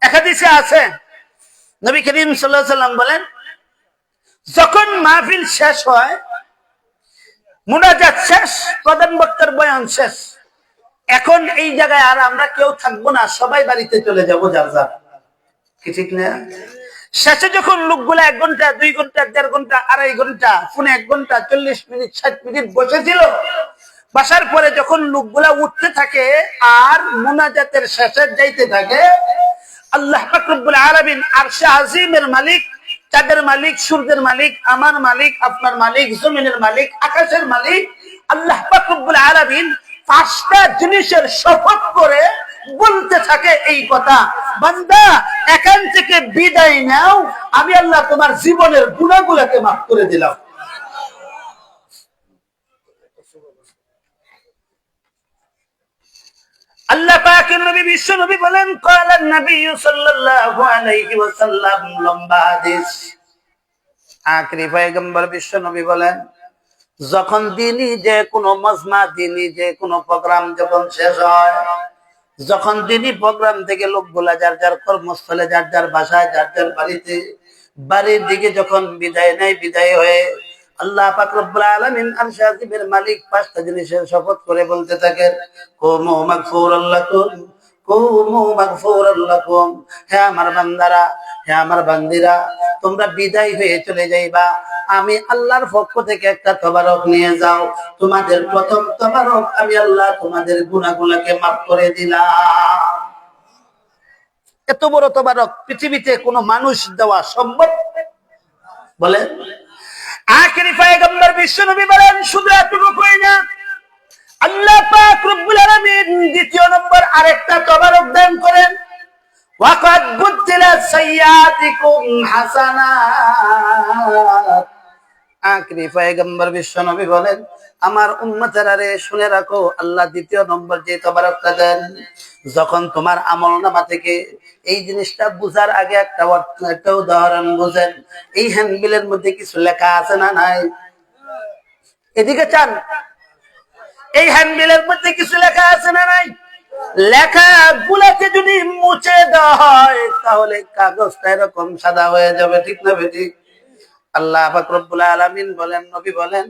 এক হাদিসে আছে নবী করিম সাল্লাল্লাহু আলাইহি সাল্লাম বলেন, যখন মাহফিল শেষ হয়, মুনাজাত শেষ, প্রধান বক্তার বয়ান শেষ, এখন এই জায়গায় আর আমরা কেউ থাকবো না, সবাই বাড়িতে চলে যাবো যার যার, কি ঠিক না? শেষে যখন লোকগুলা 1 ঘন্টা 2 ঘন্টা 1.5 ঘন্টা 2.5 ঘন্টা 1 ঘন্টা 40 মিনিট 60 মিনিট বসেছিল, বসার পরে যখন লোকগুলা উঠতে থাকে আর মুনাজাতের শেষে যাইতে থাকে, আল্লাহ পাক রব্বুল আলামিন আরশে আজিমের মালিক, চাঁদের মালিক, সূর্যের মালিক, আমার মালিক, আপনার মালিক, জমিনের মালিক, আকাশের মালিক আল্লাহ পাক রব্বুল আলামিন 5টা জিনিসের শপথ করে বলতে থাকে এই কথা, বান্দা এখান থেকে বিদায় নাও, আমি আল্লাহ তোমার জীবনের গুনাহগুলোকে মাফ করে দিলাম। আল্লাহ পাকের নবী বিশ্ব নবী বলেন, ক্বালান নবী সাল্লাল্লাহু আলাইহি ওয়াসাল্লাম, লম্বা হাদিস, আখরি পয়গম্বর বিশ্ব নবী বলেন, যখন দিনই যে কোনো মজমা, দিনই যে কোনো প্রোগ্রাম যখন শেষ হয়, যখন দিনই প্রোগ্রাম থেকে লোকগুলা যার যার কর্মস্থলে, যার যার বাসায়, যার যার বাড়িতে, বাড়ির দিকে যখন বিদায় নেয়, বিদায় হয়ে আল্লাহ পাক রব্বুল আলামিন আরশে আজিমের মালিক 5টা জিনিসের শপথ করে বলতে থাকেন, কুমু মাগফুরাল লাকুম, কুমু মাগফুরাল লাকুম, হে আমার বান্দারা, হে আমার বান্দিরা, তোমরা বিদায় হয়ে চলে যাইবা, আমি আল্লাহর পক্ষ থেকে একটা তবারক নিয়ে যাও, তোমাদের প্রথম তবারক আমি আল্লাহ তোমাদের গুনাহগুলোকে মাফ করে দিলাম। এত বড় তবারক পৃথিবীতে কোনো মানুষ দেওয়া সম্ভব? বলে আখেরি পয়গম্বর বিশ্ব নবী বলেন, শুধু এতটুকুই না, আল্লাহ পাক রব্বুল আলামিন দ্বিতীয় নম্বর আরেকটা তবারক দান করেন, ওয়াকাদ বুদ্দিলাত সাইয়্যাতিকুম হাসানাত। আখেরি পয়গম্বর বিশ্ব নবী বলেন, আমার উম্মতেরা রে, শুনে রাখো, আল্লাহ দ্বিতীয় নম্বর যে তবারকটা দেন, যখন তোমার আমলনামা থেকে, এই জিনিসটা বুঝার আগে একটা উদাহরণ বুঝেন, এই হ্যান্ডবিলের মধ্যে কিছু লেখা আছে না নাই? এদিকে চান, এই হ্যান্ডবিলের মধ্যে কিছু লেখা আছে না নাই? লেখা গুলাকে যদি মুছে দেওয়া হয়, তাহলে কাগজটা এরকম সাদা হয়ে যাবে, ঠিক না বেঠিক? আল্লাহ পাক রব্বুল আলামিন বলেন, নবী বলেন,